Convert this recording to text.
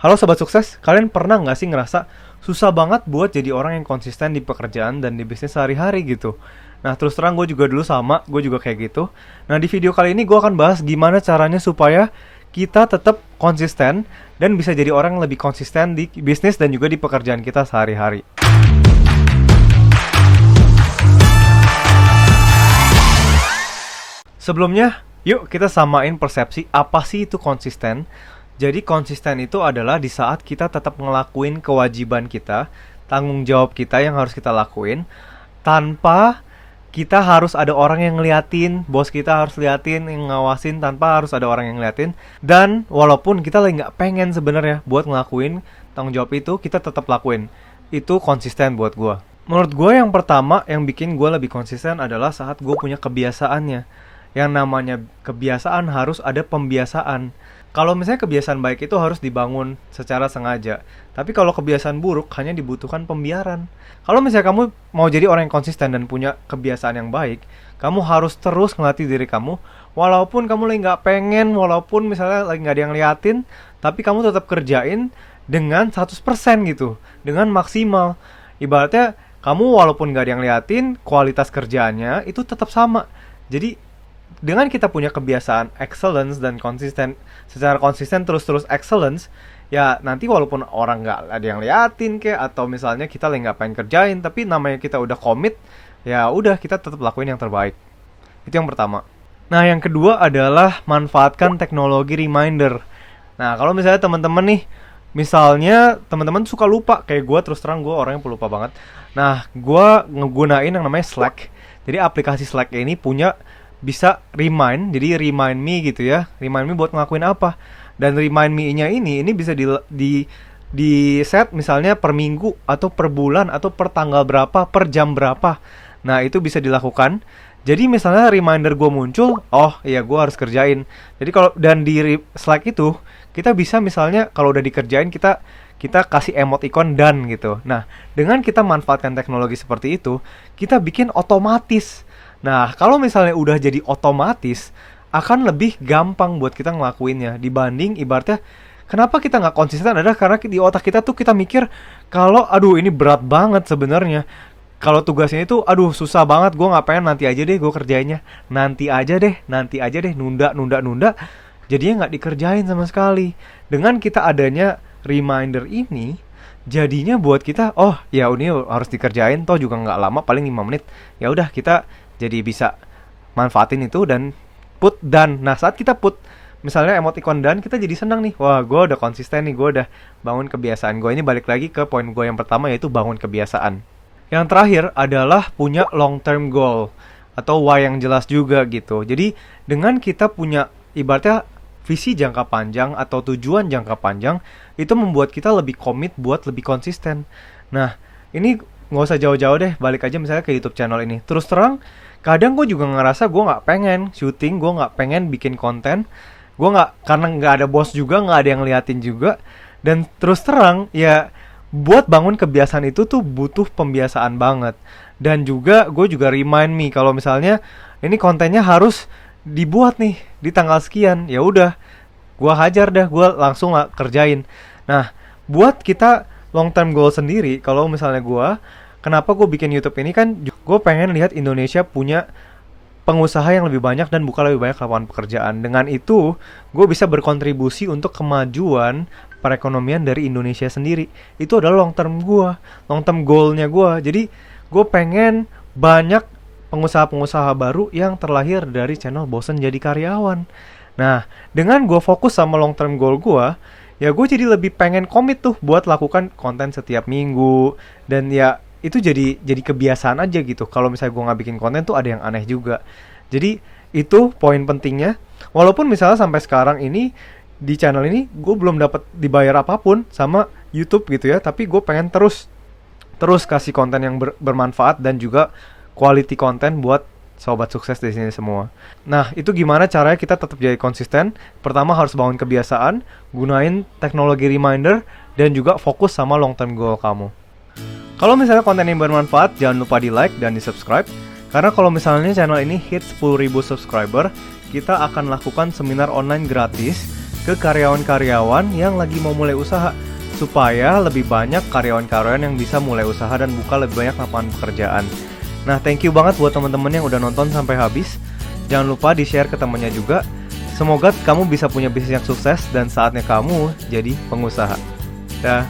Halo Sobat Sukses, kalian pernah nggak sih ngerasa susah banget buat jadi orang yang konsisten di pekerjaan dan di bisnis sehari-hari gitu? Nah terus terang gue juga dulu sama, gue juga kayak gitu. Nah di video kali ini gue akan bahas gimana caranya supaya kita tetap konsisten dan bisa jadi orang yang lebih konsisten di bisnis dan juga di pekerjaan kita sehari-hari. Sebelumnya, yuk kita samain persepsi apa sih itu konsisten. Jadi konsisten itu adalah di saat kita tetap ngelakuin kewajiban kita, tanggung jawab kita yang harus kita lakuin, tanpa kita harus ada orang yang ngeliatin, bos kita harus liatin, yang ngawasin, tanpa harus ada orang yang ngeliatin. Dan walaupun kita lagi nggak pengen sebenarnya buat ngelakuin tanggung jawab itu, kita tetap lakuin. Itu konsisten buat gue. Menurut gue yang pertama yang bikin gue lebih konsisten adalah saat gue punya kebiasaannya. Yang namanya kebiasaan harus ada pembiasaan. Kalau misalnya kebiasaan baik itu harus dibangun secara sengaja. Tapi kalau kebiasaan buruk hanya dibutuhkan pembiaran. Kalau misalnya kamu mau jadi orang yang konsisten dan punya kebiasaan yang baik, kamu harus terus ngelatih diri kamu. Walaupun kamu lagi nggak pengen, walaupun misalnya lagi nggak ada yang liatin, tapi kamu tetap kerjain dengan 100% gitu. Dengan maksimal. Ibaratnya kamu walaupun nggak ada yang liatin, kualitas kerjaannya itu tetap sama. Jadi dengan kita punya kebiasaan excellence dan konsisten, secara konsisten terus-terus excellence, ya nanti walaupun orang nggak ada yang liatin atau misalnya kita lagi nggak pengen kerjain, tapi namanya kita udah komit, ya udah kita tetap lakuin yang terbaik. Itu yang pertama. Nah yang kedua adalah manfaatkan teknologi reminder. Nah kalau misalnya teman-teman nih, misalnya teman-teman suka lupa, kayak gue terus terang gue orang yang pelupa banget. Nah gue ngegunain yang namanya Slack. Jadi aplikasi Slack ini punya bisa remind, jadi remind me gitu ya. Remind me buat ngelakuin apa. Dan remind me-nya ini bisa di set misalnya per minggu atau per bulan atau per tanggal berapa, per jam berapa. Nah, itu bisa dilakukan. Jadi misalnya reminder gue muncul, oh iya gue harus kerjain. Jadi kalau dan di Slack itu kita bisa misalnya kalau udah dikerjain kita kasih emoticon done gitu. Nah, dengan kita manfaatkan teknologi seperti itu, kita bikin otomatis. Nah, kalau misalnya udah jadi otomatis, akan lebih gampang buat kita ngelakuinnya. Dibanding ibaratnya, kenapa kita nggak konsisten adalah karena di otak kita tuh kita mikir, kalau aduh ini berat banget sebenarnya. Kalau tugasnya itu, aduh susah banget, gue nggak pengen, nanti aja deh gue kerjainnya. Nanti aja deh, nunda. Jadinya nggak dikerjain sama sekali. Dengan kita adanya reminder ini, jadinya buat kita, oh ya ini harus dikerjain, toh juga nggak lama, paling 5 menit. Ya udah kita jadi bisa manfaatin itu dan put done. Nah saat kita put misalnya emoticon done, kita jadi senang nih. Wah gue udah konsisten nih, gue udah bangun kebiasaan gue. Ini balik lagi ke poin gue yang pertama, yaitu bangun kebiasaan. Yang terakhir adalah punya long term goal atau why yang jelas juga gitu. Jadi dengan kita punya ibaratnya visi jangka panjang atau tujuan jangka panjang, itu membuat kita lebih komit buat lebih konsisten. Nah ini nggak usah jauh-jauh deh, balik aja misalnya ke YouTube channel ini. Terus terang, kadang gue juga ngerasa gue nggak pengen syuting, gue nggak pengen bikin konten, gue nggak, karena nggak ada bos juga, nggak ada yang liatin juga. Dan terus terang ya buat bangun kebiasaan itu tuh butuh pembiasaan banget. Dan juga gue juga remind me kalau misalnya ini kontennya harus dibuat nih di tanggal sekian, ya udah gue hajar dah, gue langsung kerjain. Nah buat kita long term goal sendiri, kalau misalnya kenapa gue bikin YouTube ini kan, gue pengen lihat Indonesia punya pengusaha yang lebih banyak dan buka lebih banyak lapangan pekerjaan. Dengan itu, gue bisa berkontribusi untuk kemajuan perekonomian dari Indonesia sendiri. Itu adalah long term goalnya gue. Jadi, gue pengen banyak pengusaha-pengusaha baru yang terlahir dari channel Bosen Jadi Karyawan. Nah, dengan gue fokus sama long term goal gue, ya gue jadi lebih pengen komit tuh buat lakukan konten setiap minggu. Dan ya itu jadi kebiasaan aja gitu. Kalau misalnya gue nggak bikin konten tuh ada yang aneh juga. Jadi itu poin pentingnya. Walaupun misalnya sampai sekarang ini di channel ini gue belum dapat dibayar apapun sama YouTube gitu ya, tapi gue pengen terus kasih konten yang bermanfaat dan juga quality konten buat sobat sukses di sini semua. Nah, itu gimana caranya kita tetap jadi konsisten? Pertama harus bangun kebiasaan, gunain teknologi reminder, dan juga fokus sama long term goal kamu. Kalau misalnya konten ini bermanfaat, jangan lupa di like dan di subscribe. Karena kalau misalnya channel ini hit 10.000 subscriber, kita akan lakukan seminar online gratis ke karyawan-karyawan yang lagi mau mulai usaha, supaya lebih banyak karyawan-karyawan yang bisa mulai usaha dan buka lebih banyak lapangan pekerjaan. Nah, thank you banget buat teman-teman yang udah nonton sampai habis. Jangan lupa di-share ke temannya juga. Semoga kamu bisa punya bisnis yang sukses dan saatnya kamu jadi pengusaha. Dah.